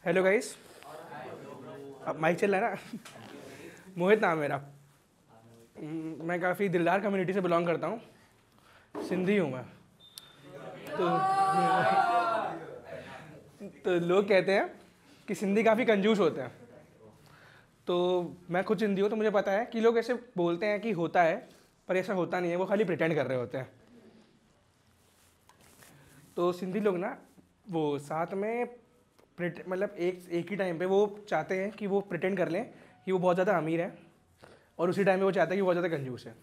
Hello guys, अब mic चल रहा है ना। मोहित नाम है मेरा। मैं काफ़ी दिलदार कम्युनिटी से बिलोंग करता हूँ, सिंधी हूँ मैं। तो लोग कहते हैं कि सिंधी काफ़ी कंजूस होते हैं। तो मैं खुद सिंधी हूँ, तो मुझे पता है कि लोग ऐसे बोलते हैं कि होता है, पर ऐसा होता नहीं है, वो खाली प्रिटेंड कर रहे होते हैं। तो सिंधी लोग ना वो साथ में मतलब एक ही टाइम पे वो चाहते हैं कि वो प्रिटेंड कर लें कि वो बहुत ज़्यादा अमीर है, और उसी टाइम पे वो चाहते हैं कि वो बहुत ज़्यादा कंजूस है।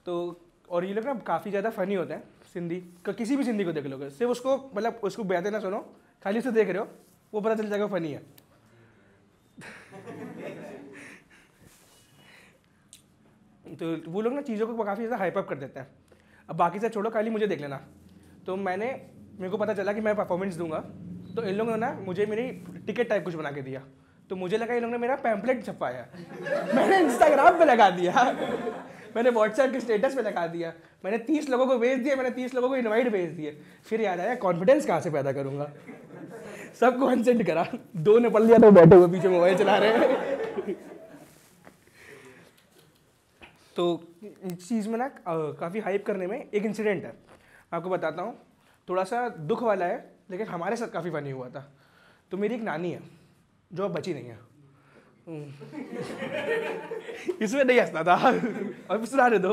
तो और ये लोग ना काफ़ी ज़्यादा फ़नी होते हैं। सिंधी किसी भी सिंधी को देख लोगे, सिर्फ उसको मतलब उसको बहते ना सुनो, खाली उसे देख रहे हो, वो पता चल जाएगा फ़नी है। तो वो लोग ना चीज़ों को काफ़ी ज़्यादा हाइप अप कर देते हैं। अब बाकी से छोड़ो, खाली मुझे देख लेना। तो मेरे को पता चला कि मैं परफॉर्मेंस दूंगा, तो इन लोगों ने ना मुझे मेरी टिकट टाइप कुछ बना के दिया। तो मुझे लगा इन लोगों ने मेरा पैम्पलेट छपवाया। मैंने इंस्टाग्राम पे लगा दिया, मैंने व्हाट्सएप के स्टेटस पे लगा दिया, मैंने 30 लोगों को भेज दिया, मैंने 30 लोगों को इनवाइट भेज दिए। फिर याद आया कॉन्फिडेंस कहाँ से पैदा करूंगा, सबको अनसेंड करा। 2 ने पढ़ लिया तो बैठे हुए पीछे मोबाइल चला रहे हैं। तो इस चीज़ में ना काफ़ी हाइप करने में एक इंसिडेंट है, आपको बताता हूँ। थोड़ा सा दुख वाला है, लेकिन हमारे साथ काफ़ी फनी हुआ था। तो मेरी एक नानी है जो अब बची नहीं है। इसमें नहीं हंसना था, अब सुनाने दो।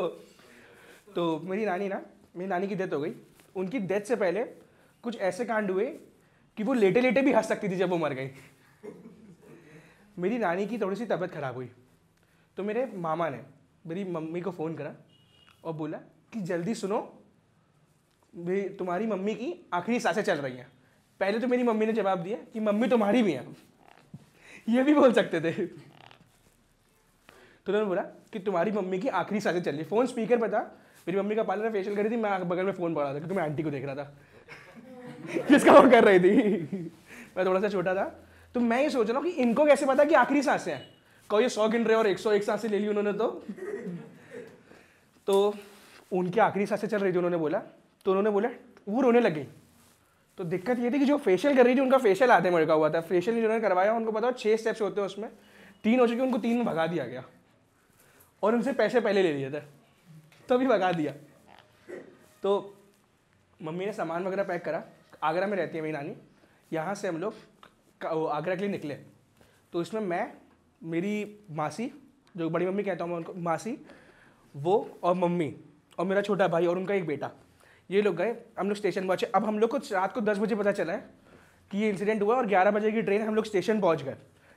तो मेरी नानी की डेथ हो गई। उनकी डेथ से पहले कुछ ऐसे कांड हुए कि वो लेटे लेटे भी हंस सकती थी जब वो मर गई। मेरी नानी की थोड़ी सी तबीयत खराब हुई, तो मेरे मामा ने मेरी मम्मी को फ़ोन करा और बोला कि जल्दी सुनो, तुम्हारी मम्मी की आखिरी सांसें चल रही हैं। पहले तो मेरी मम्मी ने जवाब दिया कि मम्मी तुम्हारी भी है, ये भी बोल सकते थे। तो उन्होंने बोला कि तुम्हारी मम्मी की आखिरी सांसें चल रही। फ़ोन स्पीकर पर था, मेरी मम्मी का पार्लर में फेशियल करी थी, मैं बगल में फ़ोन पड़ा था क्योंकि मैं आंटी को देख रहा था किसका वो कर रही थी। मैं थोड़ा सा छोटा था, तो मैं ये सोच रहा हूँ कि इनको कैसे पता कि आखिरी सांसें हैं। कोई 100 गिन रहे और 101 सांसें ले ली उन्होंने। तो उनकी आखिरी सांसें चल रही थी, उन्होंने बोला। तो उन्होंने बोला, वो रोने लगी। तो दिक्कत ये थी कि जो फेशियल कर रही थी उनका फेशियल आधे में रुका हुआ था। फेशियल जिन्होंने करवाया उनको पता हो 6 स्टेप्स होते हैं, उसमें 3 हो चुके, उनको 3 में भगा दिया गया और उनसे पैसे पहले ले लिए थे, तो भी भगा दिया। तो मम्मी ने सामान वगैरह पैक करा। आगरा में रहती है मेरी नानी। यहाँ से हम लोग आगरा के लिए निकले। तो इसमें मैं, मेरी मासी, जो बड़ी मम्मी कहता हूँ मैं उनको, मासी, वो और मम्मी और मेरा छोटा भाई और उनका एक बेटा, ये लोग गए। हम लोग स्टेशन पहुँचे। अब हम लोग को रात को 10 बजे पता चला है कि ये इंसिडेंट हुआ और 11 बजे की ट्रेन, हम लोग स्टेशन पहुँच गए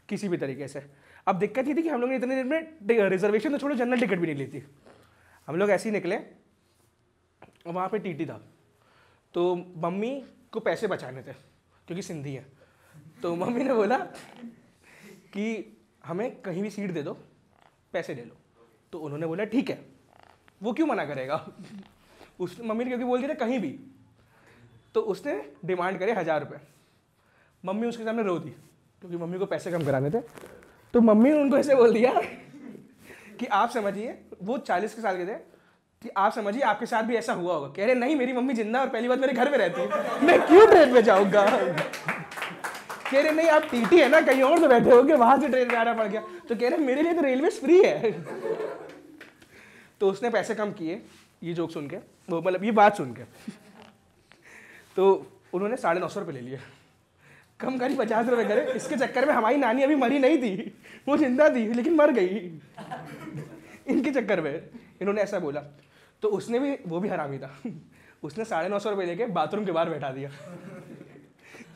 किसी भी तरीके से। अब दिक्कत ये थी कि हम लोग ने इतने देर में रिजर्वेशन तो छोड़ो, जनरल टिकट भी नहीं ली थी। हम लोग ऐसे ही निकले और वहाँ पे टीटी था। तो मम्मी को पैसे बचाने थे क्योंकि सिंधी है। तो मम्मी ने बोला कि हमें कहीं भी सीट दे दो, पैसे ले लो। तो उन्होंने बोला ठीक है, वो क्यों मना करेगा। उस मम्मी ने क्योंकि बोल दिया कहीं भी, तो उसने डिमांड करे 1000 रुपये। मम्मी उसके सामने रो दी क्योंकि मम्मी को पैसे कम कराने थे। तो मम्मी ने उनको ऐसे बोल दिया कि आप समझिए, वो 40 के साल के थे, कि आप समझिए आपके साथ भी ऐसा हुआ होगा। कह रहे नहीं, मेरी मम्मी जिंदा और पहली बात मेरे घर में रहती है, मैं क्यों ट्रेन में जाऊँगा। कह रहे नहीं, आप टीटी है ना, कहीं और तो बैठे होगे, वहाँ से ट्रेन में आना पड़ गया। तो कह रहे मेरे लिए तो रेलवे फ्री है। तो उसने पैसे कम किए, ये जोक सुन के, वो मतलब ये बात सुन के। तो उन्होंने 950 रुपये ले लिए, कम करी 50 रुपये करे। इसके चक्कर में हमारी नानी अभी मरी नहीं थी, वो जिंदा थी लेकिन मर गई इनके चक्कर में। इन्होंने ऐसा बोला। तो उसने भी, वो भी हरामी था, उसने 950 रुपये लेके बाथरूम के बाहर बैठा दिया।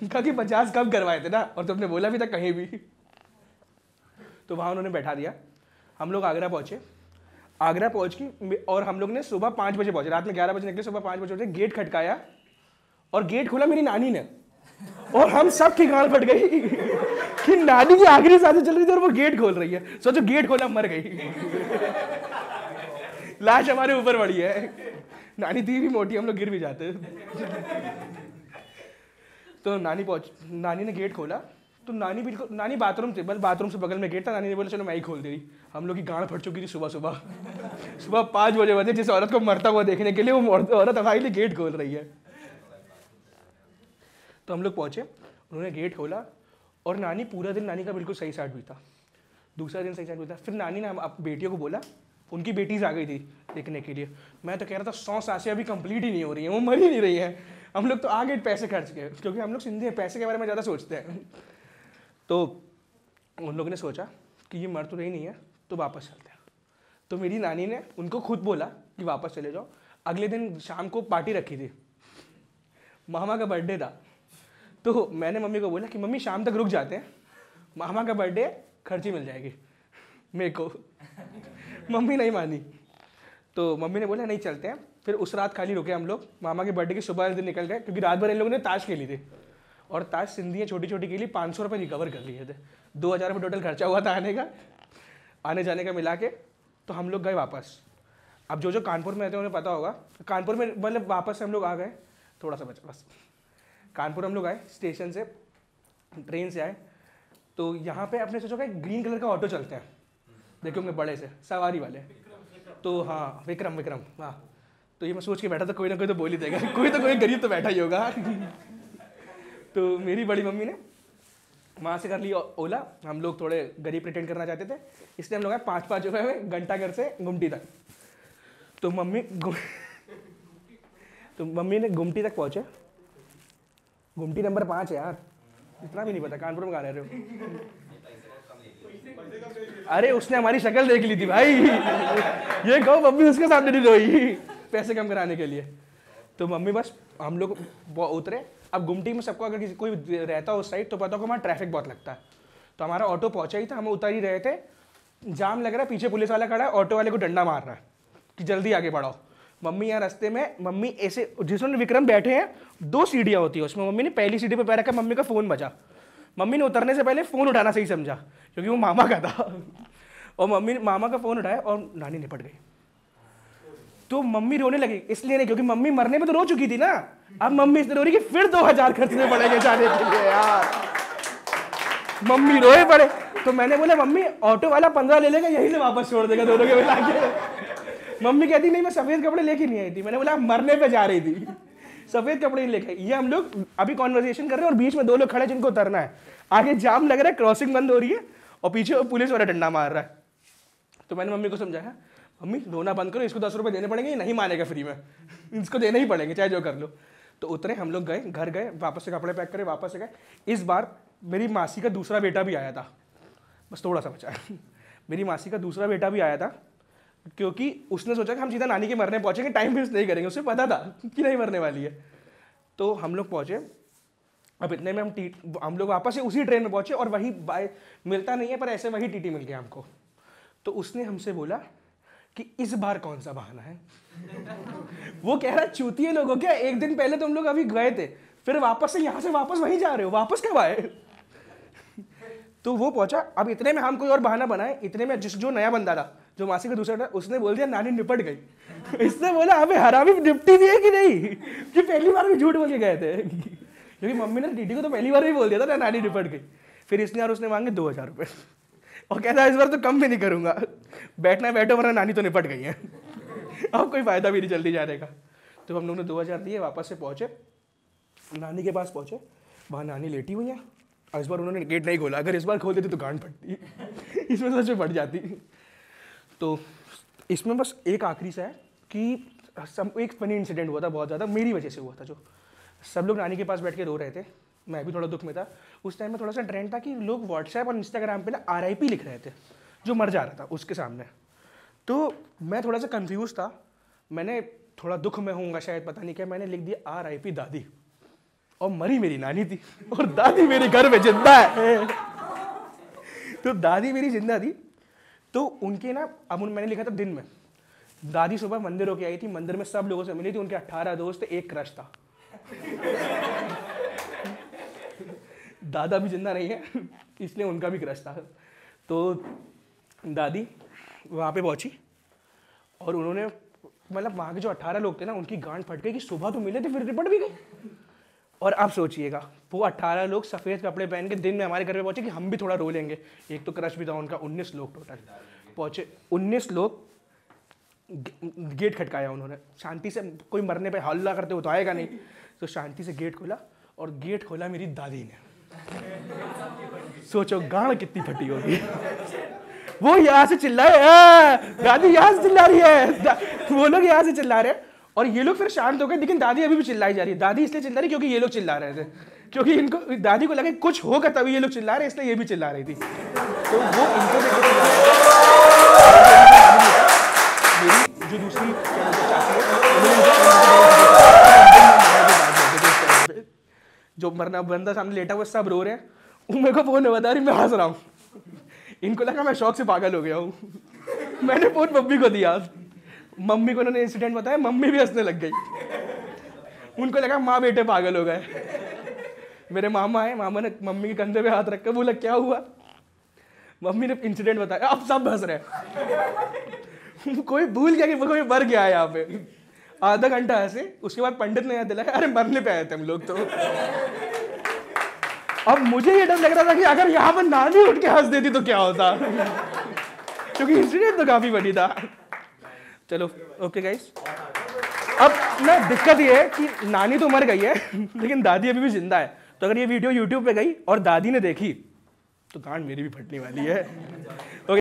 कहा कि 50 कम करवाए थे ना, और तुमने बोला भी था कहीं भी। तो वहाँ उन्होंने बैठा दिया। हम लोग आगरा पहुँचे। आगरा पहुँच के, और हम लोग ने सुबह 5 बजे पहुँचे, रात में 11 बजे निकले, सुबह 5 बजे उठे। गेट खटकाया और गेट खोला मेरी नानी ने, और हम सब की गाल फट गई कि नानी की आखिरी सांसें चल रही थी और वो गेट खोल रही है। सोचो, गेट खोला, मर गई। लाश हमारे ऊपर पड़ी है। नानी थी भी मोटी, हम लोग गिर भी जाते। तो नानी ने गेट खोला। तो नानी बिल्कुल, नानी बाथरूम थे, बस बाथरूम से बगल में गेट था। नानी ने बोला चलो मैं ही खोल दे रही। हम लोग की गांड फट चुकी थी सुबह 5 बजे जिस औरत को मरता हुआ देखने के लिए वो औरत हमारे लिए गेट खोल रही है। तो हम लोग पहुंचे उन्होंने गेट खोला और नानी पूरा दिन नानी का बिल्कुल सही साइड बीता। दूसरा दिन सही साइड बीता। फिर नानी ने अब बेटियों को बोला, उनकी बेटीज आ गई थी देखने के लिए। मैं तो कह रहा था 100 सांसें अभी कंप्लीट ही नहीं हो रही हैं, वो मर ही नहीं रही हैं। हम लोग तो आ गए पैसे खर्च के, क्योंकि हम लोग सिंधी हैं, पैसे के बारे में ज़्यादा सोचते हैं। तो उन लोगों ने सोचा कि ये मर तो रही नहीं है, तो वापस चलते हैं। तो मेरी नानी ने उनको खुद बोला कि वापस चले जाओ। अगले दिन शाम को पार्टी रखी थी, मामा का बर्थडे था। तो मैंने मम्मी को बोला कि मम्मी शाम तक रुक जाते हैं, मामा का बर्थडे, खर्ची मिल जाएगी मेरे को। मम्मी नहीं मानी। तो मम्मी ने बोला नहीं चलते हैं। फिर उस रात खाली रुके हम लोग, मामा के बर्थडे की सुबह दिन निकल गए, क्योंकि रात भर इन लोगों ने ताश खेली थी। और ताश सिंधी छोटी छोटी खेली, 500 रुपये रिकवर कर लिए थे। 2000 रुपये टोटल खर्चा हुआ था आने जाने का मिला के। तो हम लोग गए वापस। अब जो कानपुर में रहते हैं उन्हें पता होगा, कानपुर में मतलब वापस से हम लोग आ गए, थोड़ा सा बचा बस। कानपुर हम लोग आए स्टेशन से, ट्रेन से आए। तो यहाँ पे अपने सोचो कि ग्रीन कलर का ऑटो चलते हैं, देखे होंगे बड़े से सवारी वाले। तो हाँ विक्रम, हाँ। तो ये मैं सोच के बैठा था कोई ना कोई तो बोल ही देगा, कोई गरीब तो बैठा ही होगा। तो मेरी बड़ी मम्मी ने वहाँ से कर ली ओला। हम लोग थोड़े गरीब प्रिटेंड करना चाहते थे, इसलिए हम लोग आए 5-5 रुपये में घंटाघर से गुमटी तक। तो मम्मी ने गुमटी तक पहुँचे। गुमटी नंबर 5 है यार, इतना भी नहीं पता कानपुर में कहाँ रह रहे हो। अरे उसने हमारी शक्ल देख ली थी भाई। ये कहो मम्मी उसके सामने नहीं रोई पैसे कम कराने के लिए। तो मम्मी बस हम लोग उतरे। अब गुमटी में सबको अगर कोई रहता हो उस साइड तो पता हो हमारा ट्रैफिक बहुत लगता है। तो हमारा ऑटो पहुंचा ही था, हम उतर ही रहे थे, जाम लग रहा है, पीछे पुलिस वाला खड़ा है, ऑटो वाले को डंडा मार रहा है कि जल्दी आगे बढ़ाओ। मम्मी यहाँ रास्ते में, मम्मी ऐसे जिसमें विक्रम बैठे हैं 2 सीढ़ियाँ होती है उसमें, मम्मी ने पहली सीढ़ी पर पैर रखा, मम्मी का फ़ोन बजा। मम्मी ने उतरने से पहले फ़ोन उठाना सही समझा, क्योंकि वो मामा का था। और मम्मी ने मामा का फ़ोन उठाया और नानी निपट गई। तो मम्मी रोने लगी, इसलिए नहीं क्योंकि मम्मी मरने में तो रो चुकी थी ना, अब मम्मी इसलिए रो रही कि फिर 2000 खर्चने पड़ेंगे जाने के लिए यार। मम्मी रोए पड़े। तो मैंने बोला मम्मी ऑटो वाला 15 ले लेगा, यहीं से वापस छोड़ देगा दोनों के मिला के। मम्मी कहती नहीं मैं सफ़ेद कपड़े लेके नहीं आई थी। मैंने बोला मरने पे जा रही थी, सफ़ेद कपड़े नहीं लेके। ये हम लोग अभी कॉन्वर्सेशन कर रहे हैं और बीच में 2 लोग खड़े जिनको उतरना है, आगे जाम लग रहा है, क्रॉसिंग बंद हो रही है और पीछे पुलिस वाला डंडा मार रहा है। तो मैंने मम्मी को समझाया मम्मी रोना बंद करो, इसको 10 रुपये देने पड़ेंगे, नहीं मानेगा फ्री में, इसको देने ही पड़ेंगे चाहे जो कर लो। तो उतरे, हम लोग गए, घर गए, वापस से कपड़े पैक करे, वापस से गए। इस बार मेरी मासी का दूसरा बेटा भी आया था, बस थोड़ा सा बचा है। मेरी मासी का दूसरा बेटा भी आया था, क्योंकि उसने सोचा कि हम सीधा नानी के मरने पहुँचेंगे, टाइम वेस्ट नहीं करेंगे, उसे पता था कि नहीं मरने वाली है। तो हम लोग पहुँचे। अब इतने में हम लोग वापस से उसी ट्रेन में पहुँचे और वही मिलता नहीं है पर ऐसे वही टीटी मिल गया हमको। तो उसने हमसे बोला कि इस बार कौन सा बहाना है। वो कह रहा चूतिए लोगों, क्या एक दिन पहले तुम लोग अभी गए थे, फिर वापस से यहाँ से वापस वहीं जा रहे हो, वापस कब आए। तो वो पहुंचा। अब इतने में हम कोई और बहाना बनाए, इतने में जो नया बंदा था, जो मासी का दूसरा था, उसने बोल दिया नानी निपट गई। इसने बोला अबे हरामी निपटी भी है कि नहीं, कि पहली बार भी झूठ बोल के गए थे। क्योंकि मम्मी ने टीटी को तो पहली बार भी बोल दिया था ना नानी निपट गई। फिर इसने और उसने मांगे 2000 रुपये और कहता है इस बार तो कम भी नहीं करूंगा, बैठना बैठो वरना नानी तो निपट गई है। अब कोई फायदा भी नहीं जल्दी जाने का। तो हम लोग ने 2000 दिए, वापस से पहुंचे, नानी के पास पहुंचे, वहाँ नानी लेटी हुई है। और इस बार उन्होंने गेट नहीं खोला, अगर इस बार खोल देती तो गांड फटती, इसमें सच में फट जाती। तो इसमें बस एक आखिरी सा है कि एक फनी इंसिडेंट हुआ था, बहुत ज़्यादा मेरी वजह से हुआ था। जो सब लोग नानी के पास बैठ के रो रहे थे, मैं भी थोड़ा दुख में था। उस टाइम में थोड़ा सा ट्रेंड था कि लोग व्हाट्सएप और इंस्टाग्राम पे ना RIP लिख रहे थे, जो मर जा रहा था उसके सामने। तो मैं थोड़ा सा कंफ्यूज था, मैंने थोड़ा दुख में होऊंगा शायद, पता नहीं क्या, मैंने लिख दिया RIP दादी। और मरी मेरी नानी थी और दादी मेरे घर में जिंदा है। तो दादी मेरी जिंदा थी। तो उनके ना, अब मैंने लिखा था दिन में, दादी सुबह मंदिर होके आई थी, मंदिर में सब लोगों से मिली थी, उनके 18 दोस्त, एक क्रश था। दादा भी जिंदा नहीं है इसलिए उनका भी क्रश था। तो दादी वहाँ पे पहुँची और उन्होंने, मतलब वहाँ के जो 18 लोग थे ना, उनकी गांड फट गई कि सुबह तो मिले थे फिर रिपट भी गई। और आप सोचिएगा वो 18 लोग सफ़ेद कपड़े पहन के दिन में हमारे घर पे पहुँचे कि हम भी थोड़ा रो लेंगे। एक तो क्रश भी था उनका। 19 लोग टोटल पहुँचे, 19 लोग। गेट खटकाया उन्होंने शांति से, कोई मरने पे हल्ला करते हो तो आएगा नहीं, तो शांति से गेट खोला और गेट खोला मेरी दादी ने। सोचो गांड कितनी फटी होगी। वो यहाँ से चिल्लाए, दादी यहाँ से चिल्ला रही है, वो लोग यहाँ से चिल्ला रहे हैं और ये लोग फिर शांत हो गए, लेकिन दादी अभी भी चिल्लाई जा रही है। दादी इसलिए चिल्ला रही क्योंकि ये लोग चिल्ला रहे थे, क्योंकि इनको दादी को लगा कुछ होगा तभी ये लोग चिल्ला रहे, इसलिए ये भी चिल्ला रही थी। तो वो इनको देख के मेरी जो दूसरी चाची है, जो मरना बंदा सामने लेटा हुआ सब रो रहे हैं, मेरे को फोन बता रही, मैं हंस रहा हूँ। इनको लगा मैं शौक से पागल हो गया हूँ। मैंने फोन मम्मी को दिया, मम्मी को उन्होंने इंसिडेंट बताया, मम्मी भी हंसने लग गई। उनको लगा माँ बेटे पागल हो गए। मेरे मामा आए, मामा ने मम्मी के कंधे पे हाथ रखकर बोला क्या हुआ, मम्मी ने इंसिडेंट बताया, अब सब हंस रहे हैं। कोई भूल गया कि कोई मर गया है यहाँ पे। आधा घंटा हंसे, उसके बाद पंडित ने याद दिलाया अरे मरने पे आए थे हम लोग तो। अब मुझे ये डर लग रहा था कि अगर यहाँ पर नानी उठ के हंस देती तो क्या होता, क्योंकि इंसिडेंट तो काफी बड़ी था। चलो ओके गाइस, अब ना दिक्कत ये है कि नानी तो मर गई है लेकिन दादी अभी भी जिंदा है। तो अगर ये वीडियो यूट्यूब पे गई और दादी ने देखी तो गांड मेरी भी फटने वाली है।